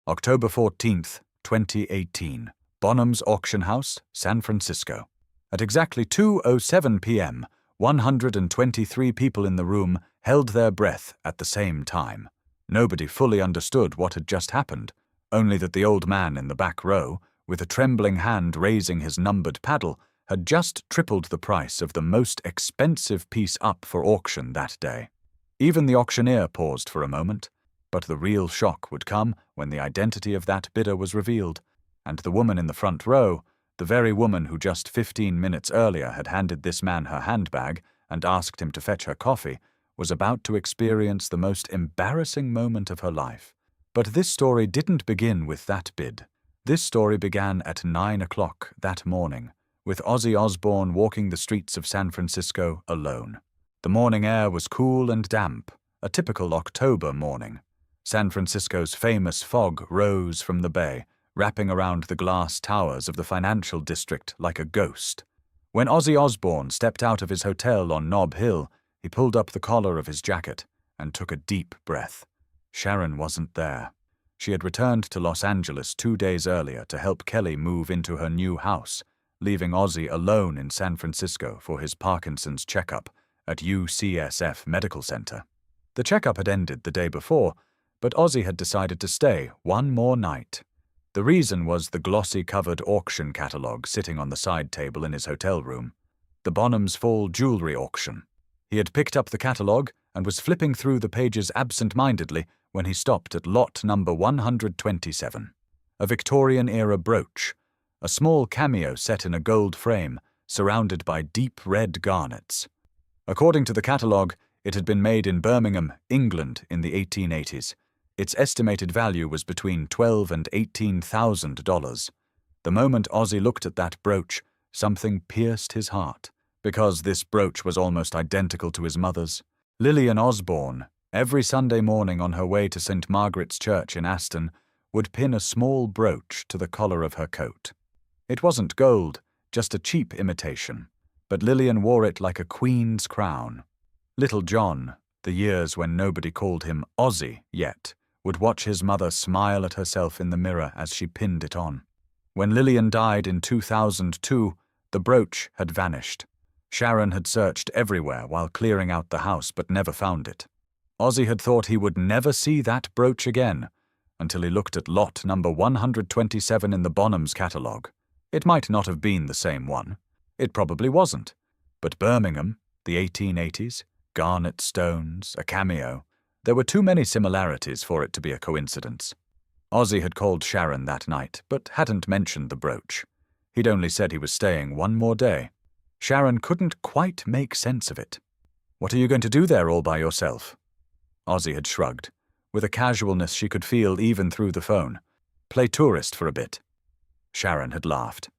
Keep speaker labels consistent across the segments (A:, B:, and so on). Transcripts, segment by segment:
A: October 14th, 2018. Bonham's Auction House, San Francisco. At exactly 2:07 p.m., 123 people in the room held their breath at the same time. Nobody fully understood what had just happened, only that the old man in the back row, with a trembling hand raising his numbered paddle, had just tripled the price of the most expensive piece up for auction that day. Even the auctioneer paused for a moment, but the real shock would come when the identity of that bidder was revealed, and the woman in the front row, the very woman who just 15 minutes earlier had handed this man her handbag and asked him to fetch her coffee, was about to experience the most embarrassing moment of her life. But this story didn't begin with that bid. This story began at 9 o'clock that morning, with Ozzy Osbourne walking the streets of San Francisco alone. The morning air was cool and damp, a typical October morning. San Francisco's famous fog rose from the bay, wrapping around the glass towers of the financial district like a ghost. When Ozzy Osbourne stepped out of his hotel on Nob Hill, he pulled up the collar of his jacket and took a deep breath. Sharon wasn't there. She had returned to Los Angeles 2 days earlier to help Kelly move into her new house, leaving Ozzy alone in San Francisco for his Parkinson's checkup at UCSF Medical Center. The checkup had ended the day before, but Ozzy had decided to stay one more night. The reason was the glossy-covered auction catalog sitting on the side table in his hotel room, the Bonham's Fall Jewelry Auction. He had picked up the catalog and was flipping through the pages absent-mindedly when he stopped at lot number 127, a Victorian-era brooch, a small cameo set in a gold frame surrounded by deep red garnets. According to the catalog, it had been made in Birmingham, England in the 1880s. Its estimated value was between $12,000 and $18,000. The moment Ozzy looked at that brooch, something pierced his heart, because this brooch was almost identical to his mother's. Lillian Osbourne, every Sunday morning on her way to St. Margaret's Church in Aston, would pin a small brooch to the collar of her coat. It wasn't gold, just a cheap imitation, but Lillian wore it like a queen's crown. Little John, the years when nobody called him Ozzy yet, would watch his mother smile at herself in the mirror as she pinned it on. When Lillian died in 2002, the brooch had vanished. Sharon had searched everywhere while clearing out the house but never found it. Ozzy had thought he would never see that brooch again, until he looked at lot number 127 in the Bonham's catalogue. It might not have been the same one. It probably wasn't. But Birmingham, the 1880s, garnet stones, a cameo. There were too many similarities for it to be a coincidence. Ozzy had called Sharon that night, but hadn't mentioned the brooch. He'd only said he was staying one more day. Sharon couldn't quite make sense of it. "What are you going to do there all by yourself?" Ozzy had shrugged, with a casualness she could feel even through the phone. "Play tourist for a bit." Sharon had laughed.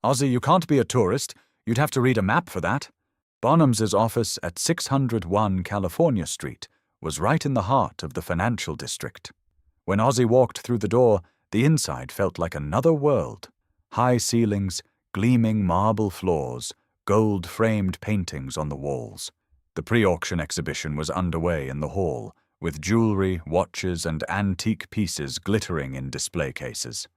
A: "Ozzy, you can't be a tourist. You'd have to read a map for that." Bonham's office at 601 California Street was right in the heart of the financial district. When Ozzy walked through the door, the inside felt like another world. High ceilings, gleaming marble floors, gold-framed paintings on the walls. The pre-auction exhibition was underway in the hall, with jewelry, watches, and antique pieces glittering in display cases.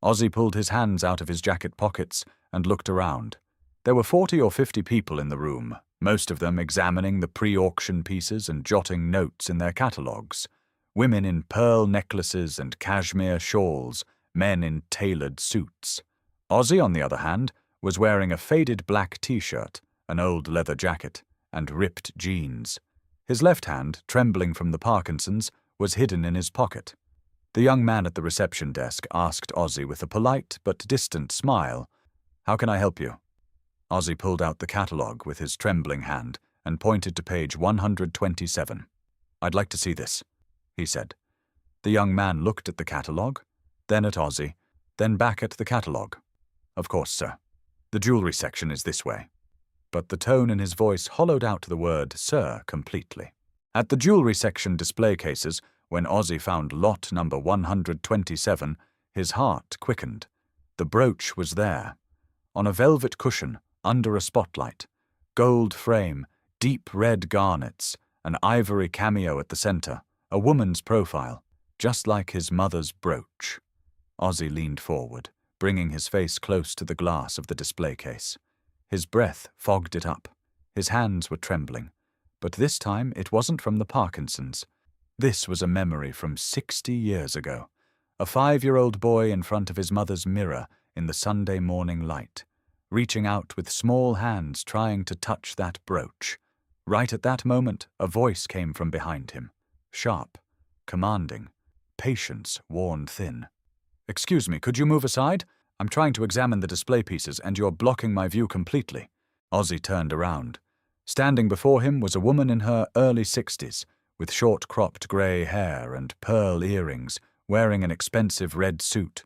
A: Ozzy pulled his hands out of his jacket pockets and looked around. There were 40 or 50 people in the room, most of them examining the pre-auction pieces and jotting notes in their catalogues. Women in pearl necklaces and cashmere shawls, men in tailored suits. Ozzy, on the other hand, was wearing a faded black t-shirt, an old leather jacket, and ripped jeans. His left hand, trembling from the Parkinson's, was hidden in his pocket. The young man at the reception desk asked Ozzy with a polite but distant smile, "How can I help you?" Ozzy pulled out the catalogue with his trembling hand and pointed to page 127. "I'd like to see this," he said. The young man looked at the catalogue, then at Ozzy, then back at the catalogue. "Of course, sir. The jewelry section is this way." But the tone in his voice hollowed out the word "sir" completely. At the jewelry section display cases, when Ozzy found lot number 127, his heart quickened. The brooch was there, on a velvet cushion, under a spotlight, gold frame, deep red garnets, an ivory cameo at the center, a woman's profile. just like his mother's brooch. Ozzy leaned forward, bringing his face close to the glass of the display case. His breath fogged it up. His hands were trembling. But this time it wasn't from the Parkinsons. This was a memory from 60 years ago. A 5-year-old boy in front of his mother's mirror in the Sunday morning light, reaching out with small hands trying to touch that brooch. Right at that moment, a voice came from behind him. Sharp, commanding, patience worn thin. "Excuse me, could you move aside? I'm trying to examine the display pieces and you're blocking my view completely." Ozzy turned around. Standing before him was a woman in her early 60s, with short-cropped grey hair and pearl earrings, wearing an expensive red suit.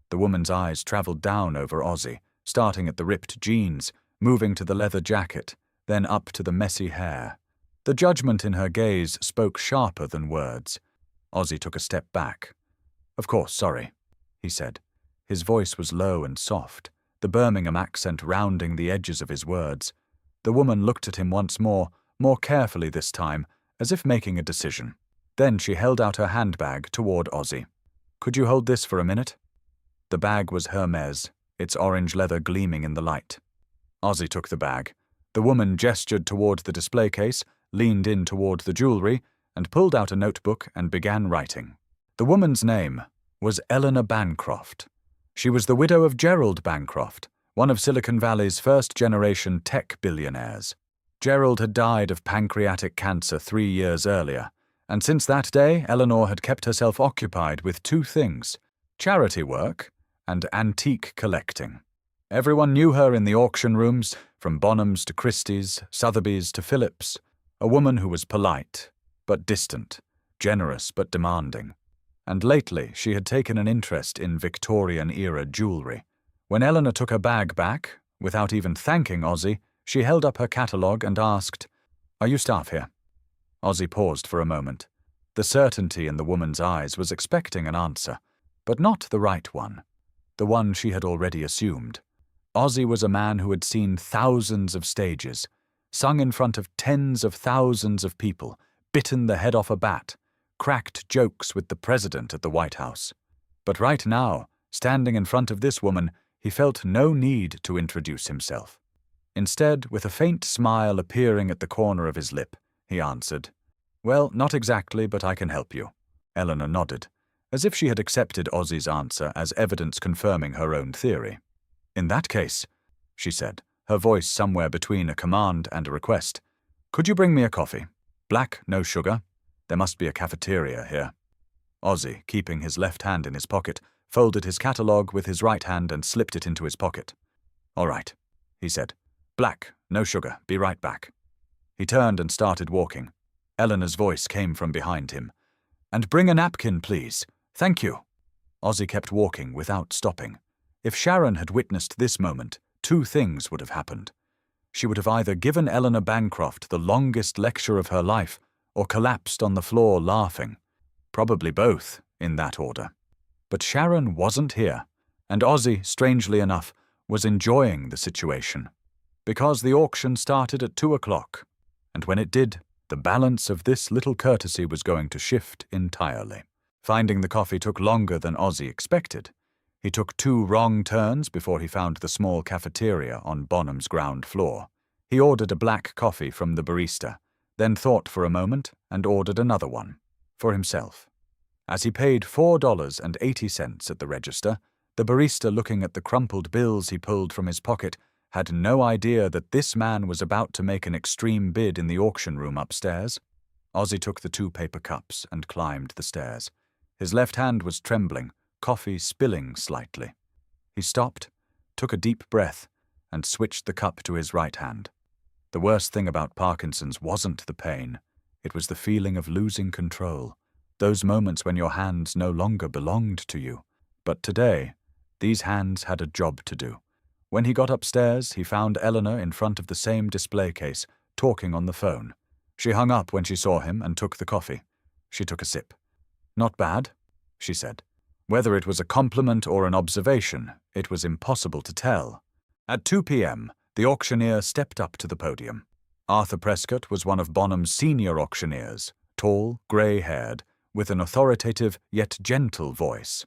A: The woman's eyes traveled down over Ozzy, starting at the ripped jeans, moving to the leather jacket, then up to the messy hair. The judgment in her gaze spoke sharper than words. Ozzy took a step back. "Of course, sorry," he said. His voice was low and soft, the Birmingham accent rounding the edges of his words. The woman looked at him once more carefully this time, as if making a decision. Then she held out her handbag toward Ozzy. "Could you hold this for a minute?" The bag was Hermes, its orange leather gleaming in the light. Ozzy took the bag. The woman gestured toward the display case, leaned in toward the jewelry, and pulled out a notebook and began writing. The woman's name was Eleanor Bancroft. She was the widow of Gerald Bancroft, one of Silicon Valley's first-generation tech billionaires. Gerald had died of pancreatic cancer 3 years earlier, and since that day, Eleanor had kept herself occupied with 2 things: charity work and antique collecting. Everyone knew her in the auction rooms, from Bonhams to Christie's, Sotheby's to Phillips, a woman who was polite, but distant, generous but demanding. And lately she had taken an interest in Victorian-era jewelry. When Eleanor took her bag back, without even thanking Ozzy, she held up her catalogue and asked, "Are you staff here?" Ozzy paused for a moment. The certainty in the woman's eyes was expecting an answer, but not the right one, the one she had already assumed. Ozzy was a man who had seen thousands of stages, sung in front of tens of thousands of people, bitten the head off a bat, cracked jokes with the president at the White House. But right now, standing in front of this woman, he felt no need to introduce himself. Instead, with a faint smile appearing at the corner of his lip, he answered, "Well, not exactly, but I can help you." Eleanor nodded, as if she had accepted Ozzy's answer as evidence confirming her own theory. "In that case," she said, her voice somewhere between a command and a request, "could you bring me a coffee? Black, no sugar. There must be a cafeteria here." Ozzy, keeping his left hand in his pocket, folded his catalogue with his right hand and slipped it into his pocket. "All right," he said. "Black, no sugar. Be right back." He turned and started walking. Eleanor's voice came from behind him. "And bring a napkin, please. Thank you." Ozzy kept walking without stopping. If Sharon had witnessed this moment, 2 things would have happened. She would have either given Eleanor Bancroft the longest lecture of her life or collapsed on the floor laughing. Probably both, in that order. But Sharon wasn't here, and Ozzy, strangely enough, was enjoying the situation. Because the auction started at 2 o'clock, and when it did, the balance of this little courtesy was going to shift entirely. Finding the coffee took longer than Ozzy expected. He took 2 wrong turns before he found the small cafeteria on Bonham's ground floor. He ordered a black coffee from the barista, then thought for a moment and ordered another one, for himself. As he paid $4.80 at the register, the barista, looking at the crumpled bills he pulled from his pocket, had no idea that this man was about to make an extreme bid in the auction room upstairs. Ozzy took the 2 paper cups and climbed the stairs. His left hand was trembling, coffee spilling slightly. He stopped, took a deep breath, and switched the cup to his right hand. The worst thing about Parkinson's wasn't the pain. It was the feeling of losing control, those moments when your hands no longer belonged to you. But today, these hands had a job to do. When he got upstairs, he found Eleanor in front of the same display case, talking on the phone. She hung up when she saw him and took the coffee. She took a sip. "Not bad," she said. Whether it was a compliment or an observation, it was impossible to tell. At 2 p.m., the auctioneer stepped up to the podium. Arthur Prescott was one of Bonham's senior auctioneers, tall, grey-haired, with an authoritative yet gentle voice.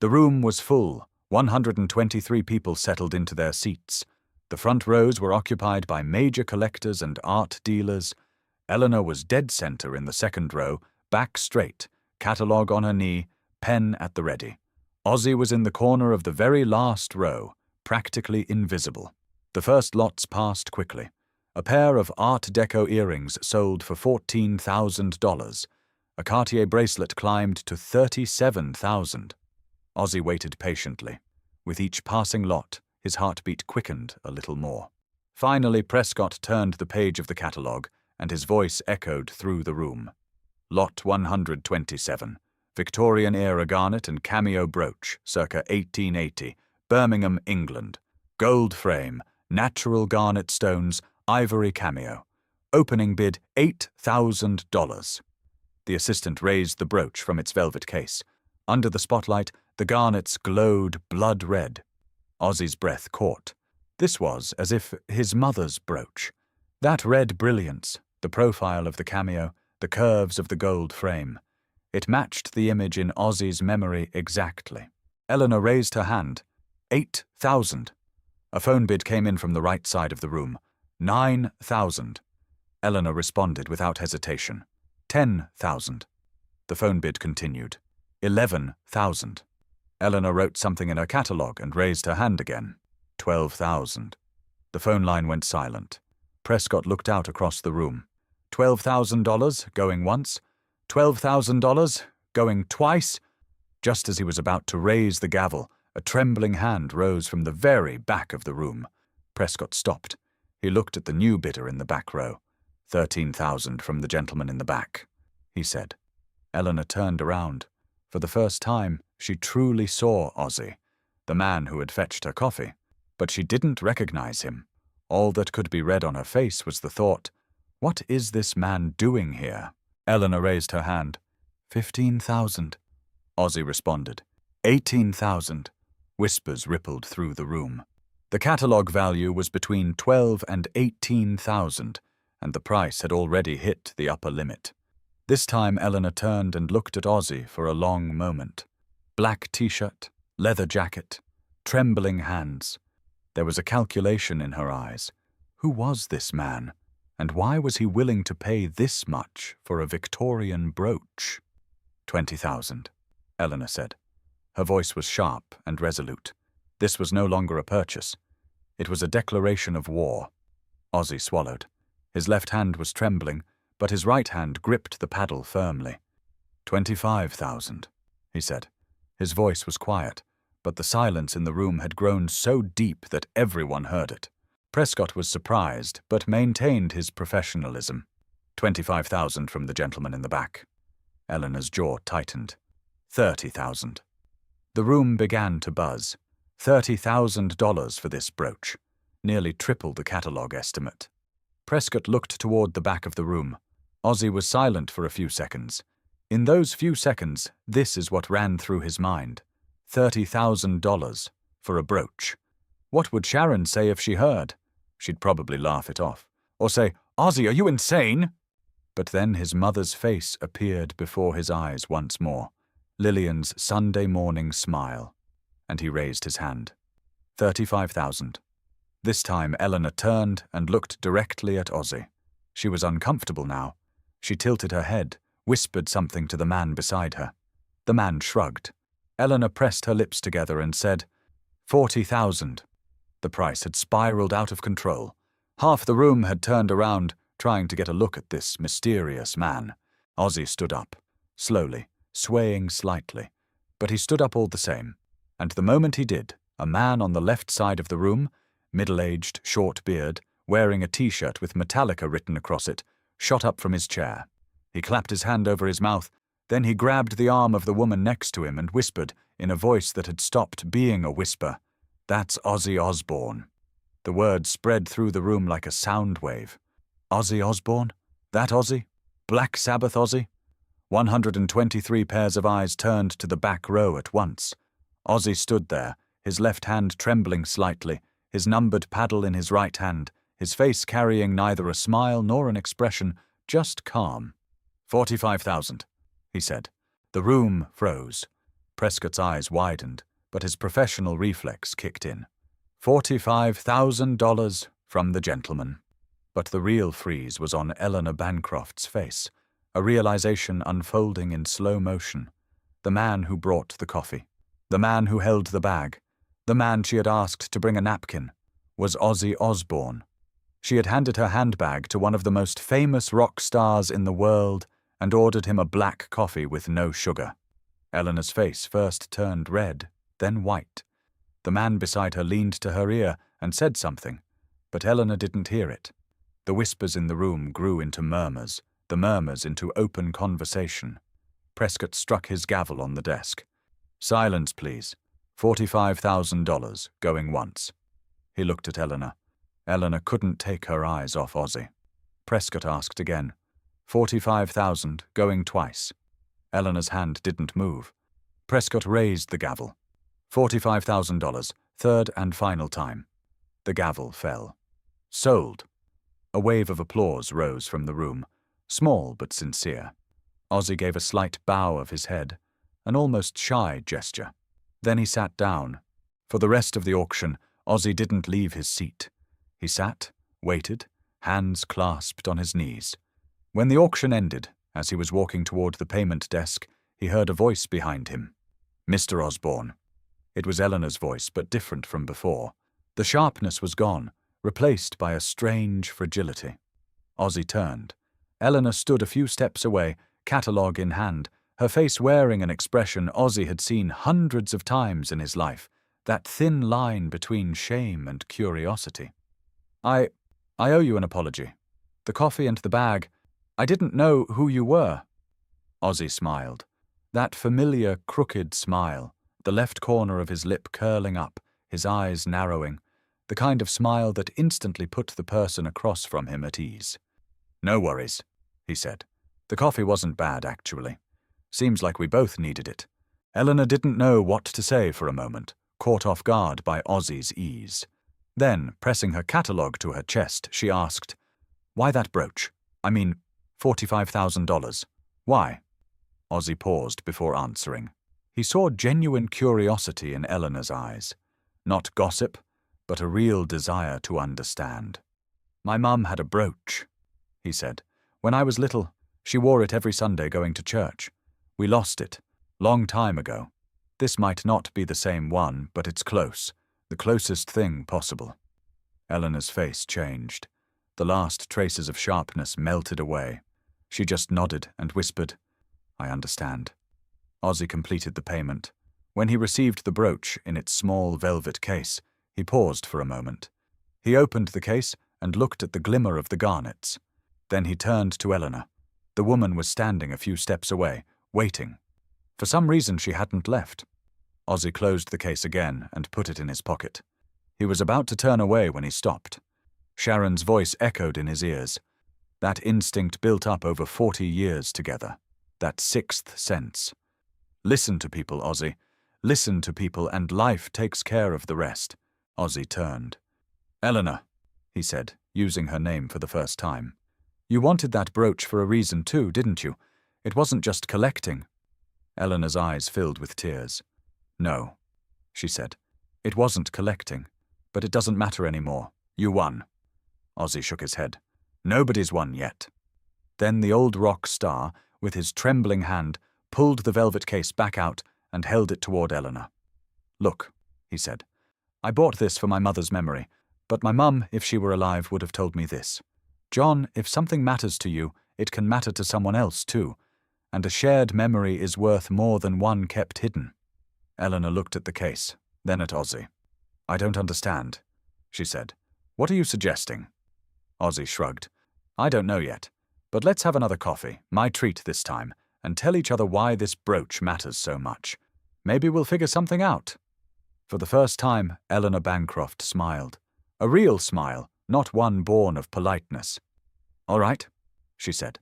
A: The room was full. 123 people settled into their seats. The front rows were occupied by major collectors and art dealers. Eleanor was dead center in the second row, back straight, catalogue on her knee, pen at the ready. Ozzy was in the corner of the very last row, practically invisible. The first lots passed quickly. A pair of Art Deco earrings sold for $14,000. A Cartier bracelet climbed to $37,000. Ozzy waited patiently. With each passing lot, his heartbeat quickened a little more. Finally, Prescott turned the page of the catalogue, and his voice echoed through the room. Lot 127, Victorian era garnet and cameo brooch, circa 1880, Birmingham, England. Gold frame, natural garnet stones, ivory cameo. Opening bid $8,000. The assistant raised the brooch from its velvet case. Under the spotlight, the garnets glowed blood red. Ozzy's breath caught. This was as if his mother's brooch. That red brilliance, the profile of the cameo, the curves of the gold frame. It matched the image in Ozzy's memory exactly. Eleanor raised her hand. 8,000. A phone bid came in from the right side of the room. 9,000. Eleanor responded without hesitation. 10,000. The phone bid continued. 11,000. Eleanor wrote something in her catalogue and raised her hand again. 12,000. The phone line went silent. Prescott looked out across the room. $12,000 going once. $12,000 going twice. Just as he was about to raise the gavel, a trembling hand rose from the very back of the room. Prescott stopped. He looked at the new bidder in the back row. 13,000 from the gentleman in the back, he said. Eleanor turned around. For the first time, she truly saw Ozzy, the man who had fetched her coffee. But she didn't recognize him. All that could be read on her face was the thought, "What is this man doing here?" Eleanor raised her hand. 15,000. Ozzy responded. 18,000. Whispers rippled through the room. The catalogue value was between 12 and 18,000, and the price had already hit the upper limit. This time Eleanor turned and looked at Ozzy for a long moment. Black t-shirt, leather jacket, trembling hands. There was a calculation in her eyes. Who was this man? And why was he willing to pay this much for a Victorian brooch? 20,000, Eleanor said. Her voice was sharp and resolute. This was no longer a purchase. It was a declaration of war. Ozzy swallowed. His left hand was trembling, but his right hand gripped the paddle firmly. 25,000, he said. His voice was quiet, but the silence in the room had grown so deep that everyone heard it. Prescott was surprised, but maintained his professionalism. 25,000 from the gentleman in the back. Eleanor's jaw tightened. 30,000. The room began to buzz. $30,000 for this brooch, nearly triple the catalogue estimate. Prescott looked toward the back of the room. Ozzy was silent for a few seconds. In those few seconds, this is what ran through his mind. $30,000 for a brooch. What would Sharon say if she heard? She'd probably laugh it off, or say, "Ozzy, are you insane?" But then his mother's face appeared before his eyes once more, Lillian's Sunday morning smile, and he raised his hand. 35,000. This time Eleanor turned and looked directly at Ozzy. She was uncomfortable now. She tilted her head, whispered something to the man beside her. The man shrugged. Eleanor pressed her lips together and said, 40,000. The price had spiraled out of control. Half the room had turned around, trying to get a look at this mysterious man. Ozzy stood up, slowly, swaying slightly. But he stood up all the same. And the moment he did, a man on the left side of the room, middle-aged, short beard, wearing a t-shirt with Metallica written across it, shot up from his chair. He clapped his hand over his mouth, then he grabbed the arm of the woman next to him and whispered, in a voice that had stopped being a whisper, "That's Ozzy Osbourne." The words spread through the room like a sound wave. Ozzy Osbourne? That Ozzy? Black Sabbath Ozzy? 123 pairs of eyes turned to the back row at once. Ozzy stood there, his left hand trembling slightly, his numbered paddle in his right hand, his face carrying neither a smile nor an expression, just calm. 45,000, he said. The room froze. Prescott's eyes widened, but his professional reflex kicked in. $45,000 from the gentleman. But the real freeze was on Eleanor Bancroft's face, a realization unfolding in slow motion. The man who brought the coffee, the man who held the bag, the man she had asked to bring a napkin, was Ozzy Osbourne. She had handed her handbag to one of the most famous rock stars in the world and ordered him a black coffee with no sugar. Eleanor's face first turned red, then white. The man beside her leaned to her ear and said something, but Eleanor didn't hear it. The whispers in the room grew into murmurs, the murmurs into open conversation. Prescott struck his gavel on the desk. "Silence, please. $45,000, going once." He looked at Eleanor. Eleanor couldn't take her eyes off Ozzy. Prescott asked again. $45,000, going twice. Eleanor's hand didn't move. Prescott raised the gavel. $45,000, third and final time. The gavel fell. Sold. A wave of applause rose from the room, small but sincere. Ozzy gave a slight bow of his head, an almost shy gesture. Then he sat down. For the rest of the auction, Ozzy didn't leave his seat. He sat, waited, hands clasped on his knees. When the auction ended, as he was walking toward the payment desk, he heard a voice behind him. "Mr. Osbourne." It was Eleanor's voice, but different from before. The sharpness was gone, replaced by a strange fragility. Ozzy turned. Eleanor stood a few steps away, catalogue in hand, her face wearing an expression Ozzy had seen hundreds of times in his life, that thin line between shame and curiosity. I owe you an apology. The coffee and the bag, I didn't know who you were." Ozzy smiled. That familiar, crooked smile, the left corner of his lip curling up, his eyes narrowing, the kind of smile that instantly put the person across from him at ease. "No worries," he said. "The coffee wasn't bad, actually. Seems like we both needed it." Eleanor didn't know what to say for a moment, caught off guard by Ozzy's ease. Then, pressing her catalogue to her chest, she asked, "Why that brooch? I mean, $45,000. Why?" Ozzy paused before answering. He saw genuine curiosity in Eleanor's eyes. Not gossip, but a real desire to understand. "My mum had a brooch," he said. "When I was little, she wore it every Sunday going to church. We lost it, long time ago. This might not be the same one, but it's close, the closest thing possible." Eleanor's face changed. The last traces of sharpness melted away. She just nodded and whispered, "I understand." Ozzy completed the payment. When he received the brooch in its small velvet case, he paused for a moment. He opened the case and looked at the glimmer of the garnets. Then he turned to Eleanor. The woman was standing a few steps away, waiting. For some reason she hadn't left. Ozzy closed the case again and put it in his pocket. He was about to turn away when he stopped. Sharon's voice echoed in his ears. That instinct built up over 40 years together. That sixth sense. "Listen to people, Ozzy. Listen to people, and life takes care of the rest." Ozzy turned. "Eleanor," he said, using her name for the first time. "You wanted that brooch for a reason too, didn't you? It wasn't just collecting." Eleanor's eyes filled with tears. "No," she said. "It wasn't collecting. But it doesn't matter anymore. You won." Ozzy shook his head. "Nobody's won yet." Then the old rock star, with his trembling hand, pulled the velvet case back out and held it toward Eleanor. "Look," he said. "I bought this for my mother's memory, but my mum, if she were alive, would have told me this. John, if something matters to you, it can matter to someone else too, and a shared memory is worth more than one kept hidden." Eleanor looked at the case, then at Ozzy. "I don't understand," she said. "What are you suggesting?" Ozzy shrugged. "I don't know yet, but let's have another coffee, my treat this time, and tell each other why this brooch matters so much. Maybe we'll figure something out." For the first time, Eleanor Bancroft smiled. A real smile, not one born of politeness. "All right," she said.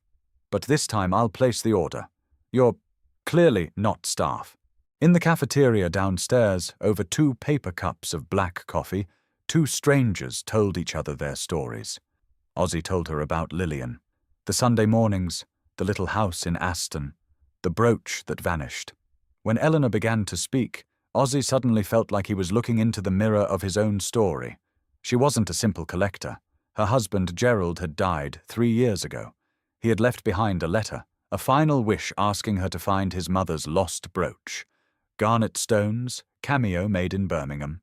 A: "But this time I'll place the order. You're clearly not staff." In the cafeteria downstairs, over 2 paper cups of black coffee, 2 strangers told each other their stories. Ozzy told her about Lillian, the Sunday mornings, the little house in Aston, the brooch that vanished. When Eleanor began to speak, Ozzy suddenly felt like he was looking into the mirror of his own story. She wasn't a simple collector. Her husband, Gerald, had died 3 years ago. He had left behind a letter, a final wish asking her to find his mother's lost brooch. Garnet stones, cameo made in Birmingham.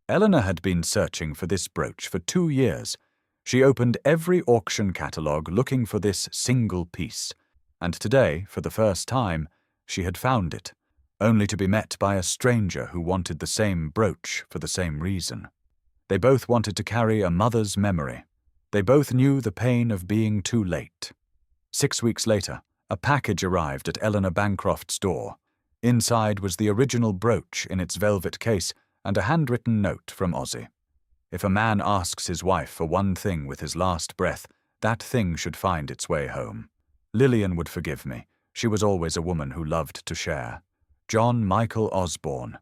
A: Eleanor had been searching for this brooch for 2 years. She opened every auction catalogue looking for this single piece. And today, for the first time, she had found it, only to be met by a stranger who wanted the same brooch for the same reason. They both wanted to carry a mother's memory. They both knew the pain of being too late. 6 weeks later, a package arrived at Eleanor Bancroft's door. Inside was the original brooch in its velvet case and a handwritten note from Ozzy. If a man asks his wife for one thing with his last breath, that thing should find its way home. Lillian would forgive me. She was always a woman who loved to share. John Michael Osbourne.